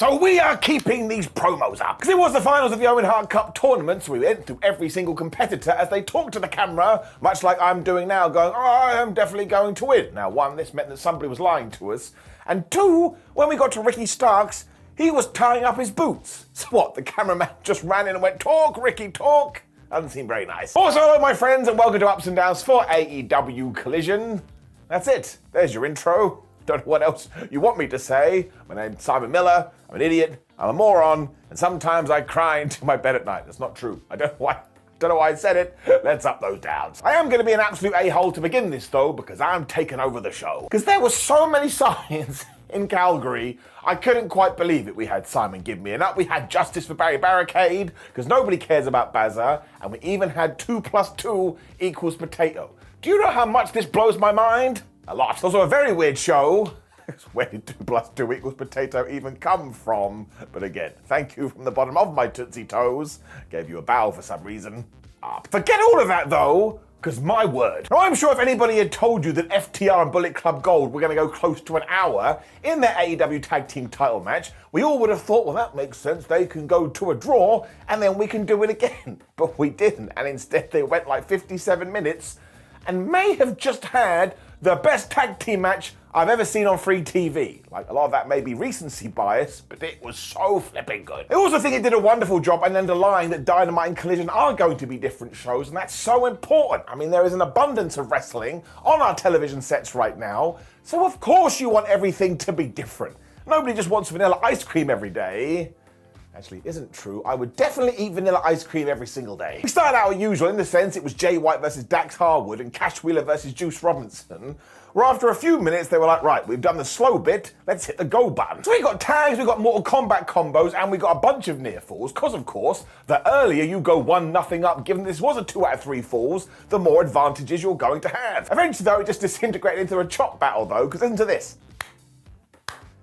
So we are keeping these promos up, because it was the finals of the Owen Hart Cup tournament, so we went through every single competitor as they talked to the camera, much like I'm doing now, going, oh, I am definitely going to win. Now, one, this meant that somebody was lying to us, and two, when we got to Ricky Starks, he was tying up his boots. So what, the cameraman just ran in and went, talk, Ricky, talk? Doesn't seem very nice. Also, hello, my friends, and welcome to Ups and Downs for AEW Collision. That's it. There's your intro. Don't know what else you want me to say. My name's Simon Miller. I'm an idiot. I'm a moron. And sometimes I cry into my bed at night. That's not true. I don't know why I said it. Let's up those downs. I am going to be an absolute a-hole to begin this, though, because I'm taking over the show. Because there were so many signs in Calgary, I couldn't quite believe it. We had Simon Give Me an Up. We had Justice for Barry Barricade, because nobody cares about Bazza. And we even had 2 + 2 = potato. Do you know how much this blows my mind? A lot. It's also a very weird show. Where did 2 + 2 = potato even come from? But again, thank you from the bottom of my Tootsie Toes. Gave you a bow for some reason. Forget all of that though, because my word. Now I'm sure if anybody had told you that FTR and Bullet Club Gold were going to go close to an hour in their AEW Tag Team title match, we all would have thought, well, that makes sense. They can go to a draw and then we can do it again. But we didn't. And instead they went like 57 minutes and may have just had the best tag team match I've ever seen on free TV. Like, a lot of that may be recency bias, but it was so flipping good. I also think it did a wonderful job in underlying that Dynamite and Collision are going to be different shows, and that's so important. I mean, there is an abundance of wrestling on our television sets right now, so of course you want everything to be different. Nobody just wants vanilla ice cream every day. Actually, isn't true. I would definitely eat vanilla ice cream every single day. We started out as usual in the sense it was Jay White versus Dax Harwood and Cash Wheeler versus Juice Robinson, where after a few minutes they were like, right, we've done the slow bit, let's hit the go button. So we got tags, we got Mortal Kombat combos, and we got a bunch of near falls, because of course, the earlier you go 1-0 up, given this was a 2 out of 3 falls, the more advantages you're going to have. Eventually though, it just disintegrated into a chop battle though, because listen to this.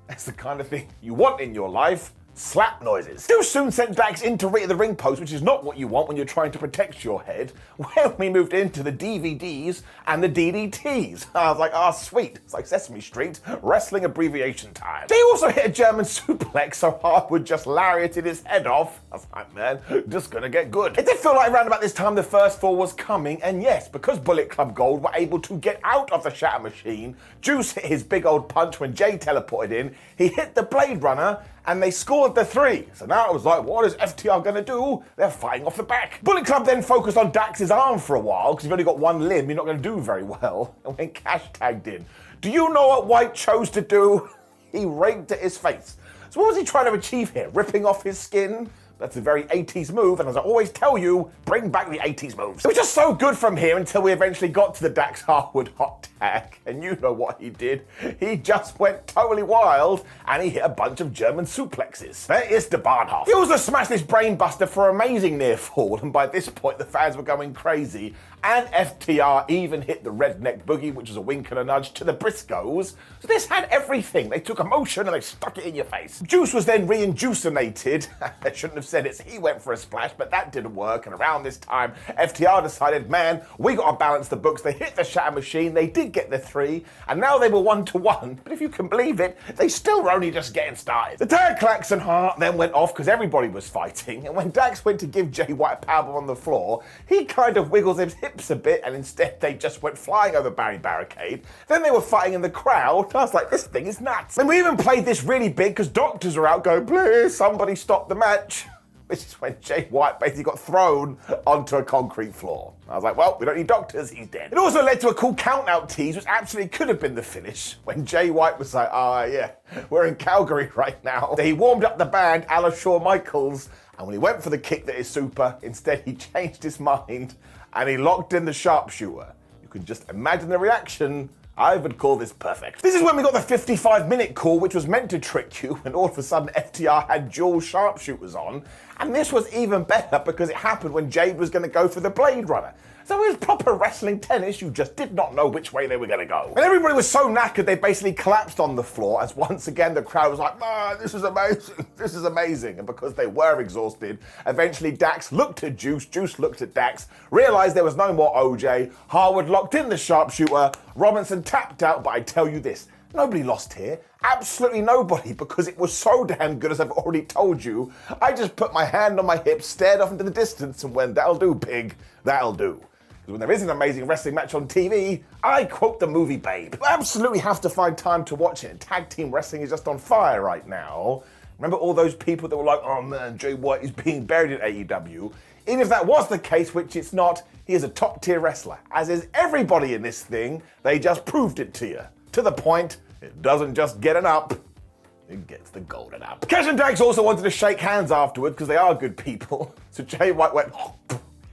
That's the kind of thing you want in your life. Slap noises. Juice soon sent Dax into the ring post, which is not what you want when you're trying to protect your head, when we moved into the DVDs and the DDTs. I was like, sweet. It's like Sesame Street, wrestling abbreviation time. They also hit a German suplex so Harwood just lariated his head off. I was like, man, just gonna get good. It did feel like around about this time the first fall was coming, and yes, because Bullet Club Gold were able to get out of the Shatter Machine, Juice hit his big old punch when Jay teleported in, he hit the Blade Runner, and they scored the 3. So now it was like, what is FTR gonna do? They're fighting off the back. Bullet Club then focused on Dax's arm for a while, because you've only got one limb, you're not gonna do very well. And when Cash tagged in, do you know what White chose to do? He raked at his face. So what was he trying to achieve here? Ripping off his skin? That's a very 80s move, and as I always tell you, bring back the 80s moves. It was just so good from here until we eventually got to the Dax Harwood hot tag, and you know what he did. He just went totally wild, and he hit a bunch of German suplexes. There is the Bahnhof. He also smashed this brainbuster for amazing near fall, and by this point the fans were going crazy, and FTR even hit the redneck boogie, which was a wink and a nudge to the Briscoes. So this had everything. They took emotion and they stuck it in your face. Juice was then re-inducinated. I shouldn't have said it. So he went for a splash, but that didn't work. And around this time, FTR decided, man, we got to balance the books. They hit the Shatter Machine. They did get the 3, and now they were 1-1. But if you can believe it, they still were only just getting started. The tag Klaxon Hart then went off because everybody was fighting. And when Dax went to give Jay White a powerbomb on the floor, he kind of wiggled his hips a bit, and instead they just went flying over Barry Barricade. Then they were fighting in the crowd. I was like, this thing is nuts. And we even played this really big because doctors are out going, please, somebody stop the match. Which is when Jay White basically got thrown onto a concrete floor. I was like, well, we don't need doctors, he's dead. It also led to a cool count-out tease, which absolutely could have been the finish, when Jay White was like, yeah, we're in Calgary right now. So he warmed up the band a la Shawn Michaels, and when he went for the kick that is super, instead he changed his mind, and he locked in the sharpshooter. You can just imagine the reaction. I would call this perfect. This is when we got the 55-minute call, which was meant to trick you, and all of a sudden FTR had dual sharpshooters on. And this was even better because it happened when Jade was going to go for the Blade Runner. So it was proper wrestling tennis, you just did not know which way they were going to go. And everybody was so knackered they basically collapsed on the floor as once again the crowd was like, man, this is amazing, this is amazing. And because they were exhausted, eventually Dax looked at Juice, Juice looked at Dax, realised there was no more OJ, Harwood locked in the sharpshooter, Robinson tapped out, but I tell you this, Nobody lost here. Absolutely nobody, because it was so damn good, as I've already told you. I just put my hand on my hip, stared off into the distance, and went, that'll do, pig, that'll do. Because when there is an amazing wrestling match on TV, I quote the movie Babe. I absolutely have to find time to watch it, and tag team wrestling is just on fire right now. Remember all those people that were like, oh man, Jay White is being buried in AEW? Even if that was the case, which it's not, he is a top tier wrestler. As is everybody in this thing, they just proved it to you. To the point, it doesn't just get an up, it gets the golden up. Cash and Dax also wanted to shake hands afterward because they are good people. So Jay White went,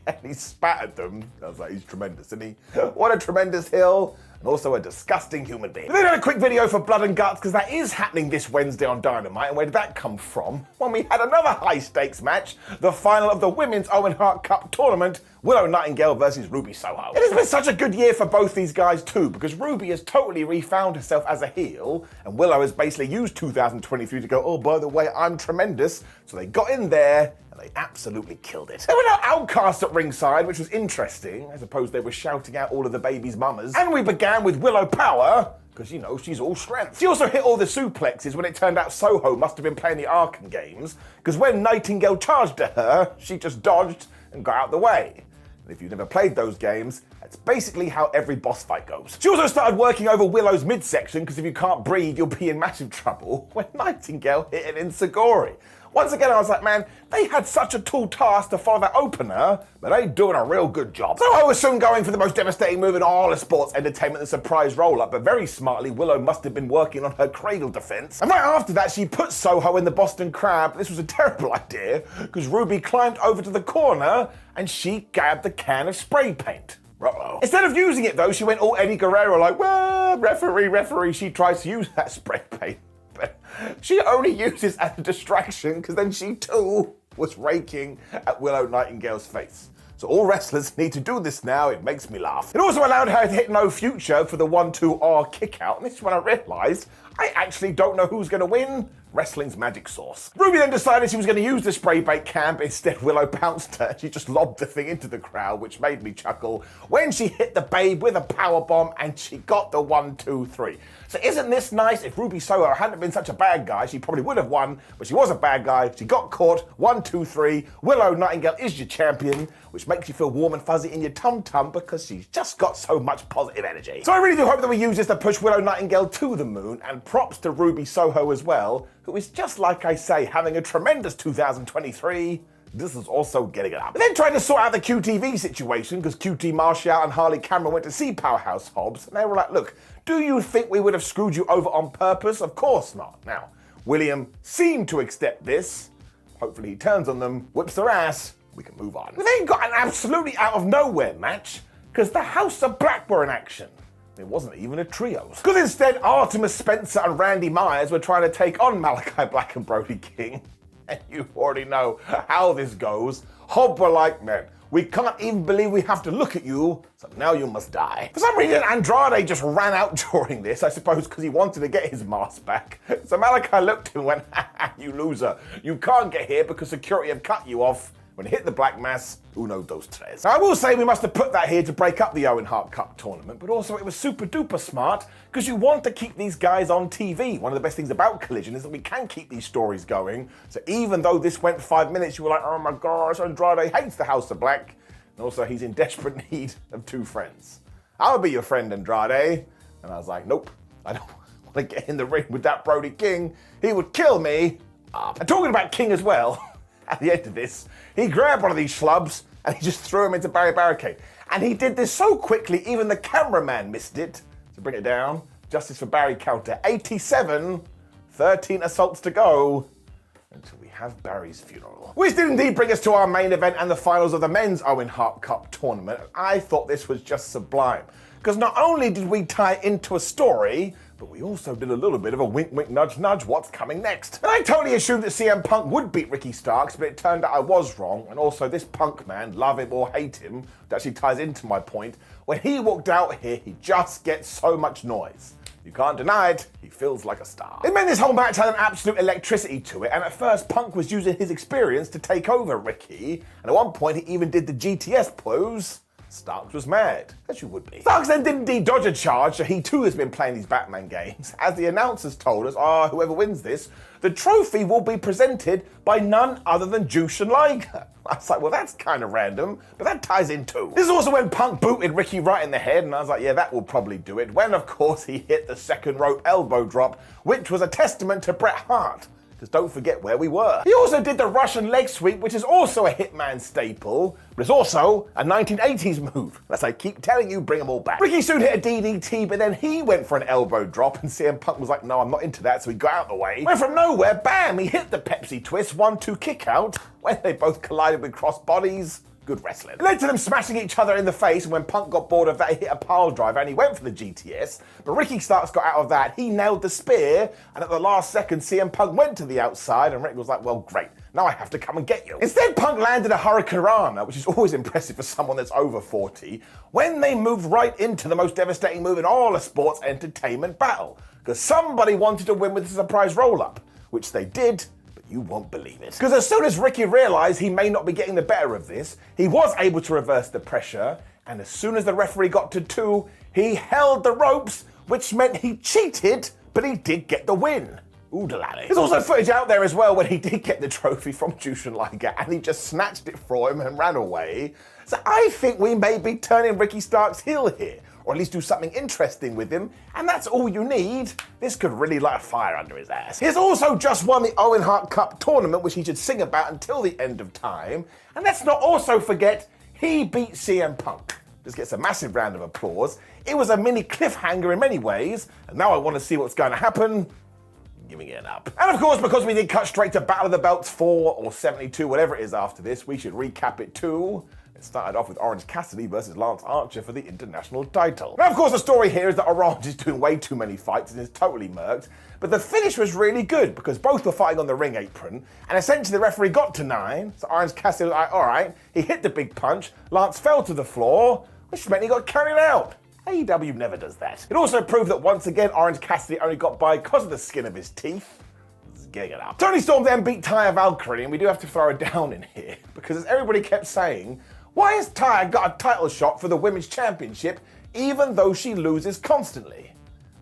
and he spat at them. I was like, he's tremendous, isn't he? What a tremendous heel. And also a disgusting human being. They did a quick video for Blood and Guts because that is happening this Wednesday on Dynamite. And where did that come from? When we had another high stakes match, the final of the Women's Owen Hart Cup tournament, Willow Nightingale versus Ruby Soho. It has been such a good year for both these guys too, because Ruby has totally refound herself as a heel, and Willow has basically used 2023 to go, oh, by the way, I'm tremendous. So they got in there, and they absolutely killed it. There were no outcasts at ringside, which was interesting. I suppose they were shouting out all of the baby's mamas. And we began with Willow Power, because, you know, she's all strength. She also hit all the suplexes when it turned out Soho must have been playing the Arkham games, because when Nightingale charged at her, she just dodged and got out the way. And if you've never played those games, that's basically how every boss fight goes. She also started working over Willow's midsection, because if you can't breathe, you'll be in massive trouble, when Nightingale hit an Insagori. Once again, I was like, man, they had such a tall task to follow that opener, but they're doing a real good job. So I was soon going for the most devastating move in all of sports entertainment, the surprise roll-up, but very smartly, Willow must have been working on her cradle defense. And right after that, she put Soho in the Boston Crab. This was a terrible idea, because Ruby climbed over to the corner, and she grabbed the can of spray paint. Uh-oh. Instead of using it, though, she went all Eddie Guerrero, like, well, referee. She tries to use that spray paint. But she only uses as a distraction because then she too was raking at Willow Nightingale's face. So all wrestlers need to do this now, it makes me laugh. It also allowed her to hit No Future for the 1-2-R kick out, and this is when I realised I actually don't know who's going to win wrestling's magic sauce. Ruby then decided she was going to use the spray bait can, but instead Willow pounced her. She just lobbed the thing into the crowd, which made me chuckle when she hit the Babe with a powerbomb and she got the 1-2-3. So isn't this nice? If Ruby Soho hadn't been such a bad guy, she probably would have won, but she was a bad guy. She got caught. 1-2-3. Willow Nightingale is your champion, which makes you feel warm and fuzzy in your tum-tum because she's just got so much positive energy. So I really do hope that we use this to push Willow Nightingale to the moon, and props to Ruby Soho as well, who is, just like I say, having a tremendous 2023. This is also getting it up. We then tried to sort out the QTV situation because QT Marshall and Harley Cameron went to see Powerhouse Hobbs, and they were like, look, do you think we would have screwed you over on purpose? Of course not. Now, William seemed to accept this. Hopefully he turns on them, whips their ass, we can move on. We then got an absolutely out of nowhere match because the House of Black were in action. It wasn't even a trios. Because instead, Artemis Spencer and Randy Myers were trying to take on Malachi Black and Brody King. And you already know how this goes. Hobb were like, man, we can't even believe we have to look at you, so now you must die. For some reason, Andrade just ran out during this, I suppose because he wanted to get his mask back. So Malachi looked at him and went, ha ha, you loser. You can't get here because security have cut you off. When it hit the Black Mass, uno dos tres. Now, I will say we must have put that here to break up the Owen Hart Cup tournament, but also it was super duper smart because you want to keep these guys on TV. One of the best things about Collision is that we can keep these stories going. So even though this went 5 minutes, you were like, oh my gosh, Andrade hates the House of Black. And also he's in desperate need of two friends. I'll be your friend, Andrade. And I was like, nope, I don't want to get in the ring with that Brody King. He would kill me. And talking about King as well, at the end of this, he grabbed one of these schlubs and he just threw him into Barry Barricade. And he did this so quickly, even the cameraman missed it. To bring it down, justice for Barry counter 87, 13 assaults to go until we have Barry's funeral. Which did indeed bring us to our main event and the finals of the men's Owen Hart Cup tournament. I thought this was just sublime. Because not only did we tie into a story, but we also did a little bit of a wink, wink, nudge, nudge, what's coming next. And I totally assumed that CM Punk would beat Ricky Starks, but it turned out I was wrong. And also this Punk man, love him or hate him, that actually ties into my point. When he walked out here, he just gets so much noise. You can't deny it, he feels like a star. It meant this whole match had an absolute electricity to it, and at first Punk was using his experience to take over Ricky, and at one point he even did the GTS pose. Starks was mad, as you would be. Starks then did indeed dodge a charge, so he too has been playing these Batman games. As the announcers told us, whoever wins this, the trophy will be presented by none other than Jushin Liger. I was like, well, that's kind of random, but that ties in too. This is also when Punk booted Ricky right in the head, and I was like, yeah, that will probably do it. When, of course, he hit the second rope elbow drop, which was a testament to Bret Hart. Because don't forget where we were. He also did the Russian leg sweep, which is also a Hitman staple, but it's also a 1980s move. As I keep telling you, bring them all back. Ricky soon hit a DDT, but then he went for an elbow drop, and CM Punk was like, no, I'm not into that, so he got out of the way. When from nowhere, bam, he hit the Pepsi twist, 1-2 kick out, when they both collided with cross bodies. Good wrestling. It led to them smashing each other in the face, and when Punk got bored of that, he hit a pile driver and he went for the GTS. But Ricky Starks got out of that. He nailed the spear, and at the last second, CM Punk went to the outside, and Ricky was like, well, great. Now I have to come and get you. Instead, Punk landed a Hurricanrana, which is always impressive for someone that's over 40, when they moved right into the most devastating move in all of sports entertainment battle. Because somebody wanted to win with a surprise roll-up, which they did. You won't believe it. Because as soon as Ricky realized he may not be getting the better of this, he was able to reverse the pressure, and as soon as the referee got to 2, he held the ropes, which meant he cheated, but he did get the win. Oodalally. There's also footage out there as well when he did get the trophy from Jushin Liger, and he just snatched it from him and ran away. So I think we may be turning Ricky Starks heel here, or at least do something interesting with him, and that's all you need. This could really light a fire under his ass. He's also just won the Owen Hart Cup tournament, which he should sing about until the end of time, and let's not also forget, he beat CM Punk. This gets a massive round of applause. It was a mini cliffhanger in many ways, and now I want to see what's going to happen. Giving it up. And of course, because we did cut straight to Battle of the Belts 4 or 72, whatever it is after this, we should recap it too. It started off with Orange Cassidy versus Lance Archer for the international title. Now, of course, the story here is that Orange is doing way too many fights and is totally murked, but the finish was really good because both were fighting on the ring apron, and essentially the referee got to 9, so Orange Cassidy was like, all right, he hit the big punch, Lance fell to the floor, which meant he got carried out. AEW never does that. It also proved that once again, Orange Cassidy only got by because of the skin of his teeth. Getting it up. Tony Storm then beat Taya Valkyrie, and we do have to throw her down in here, because as everybody kept saying, why has Taya got a title shot for the Women's Championship even though she loses constantly?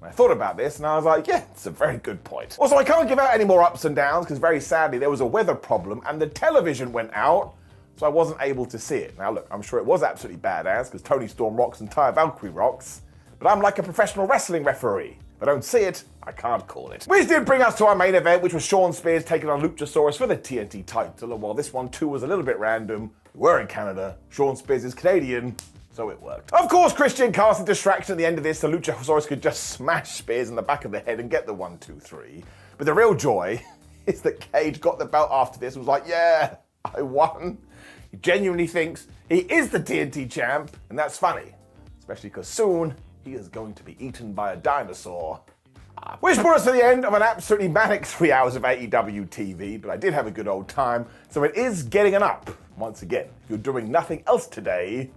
And I thought about this and I was like, yeah, it's a very good point. Also, I can't give out any more ups and downs because very sadly there was a weather problem and the television went out, so I wasn't able to see it. Now look, I'm sure it was absolutely badass because Tony Storm rocks and Taya Valkyrie rocks, but I'm like a professional wrestling referee. If I don't see it, I can't call it. Which did bring us to our main event, which was Shawn Spears taking on Luchasaurus for the TNT title. And while this one too was a little bit random, we were in Canada, Shawn Spears is Canadian, so it worked. Of course, Christian cast a distraction at the end of this so Luchasaurus could just smash Spears in the back of the head and get the 1, 2, 3. But the real joy is that Cage got the belt after this and was like, yeah, I won. He genuinely thinks he is the TNT champ, and that's funny, especially because soon he is going to be eaten by a dinosaur. Which brought us to the end of an absolutely manic 3 hours of AEW TV, but I did have a good old time, so it is getting an up. Once again, if you're doing nothing else today,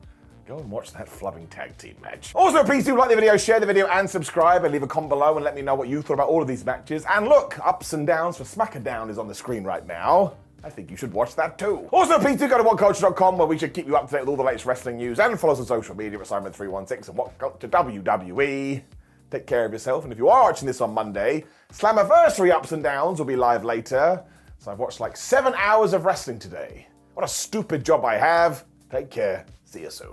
go and watch that flubbing tag team match. Also, please do like the video, share the video, and subscribe, and leave a comment below and let me know what you thought about all of these matches. And look, Ups and Downs for SmackDown is on the screen right now. I think you should watch that too. Also, please do go to WhatCulture.com where we should keep you up to date with all the latest wrestling news, and follow us on social media at Simon316 and WhatCulture WWE. Take care of yourself, and if you are watching this on Monday, Slammiversary Ups and Downs will be live later. So I've watched like 7 hours of wrestling today. What a stupid job I have. Take care. See you soon.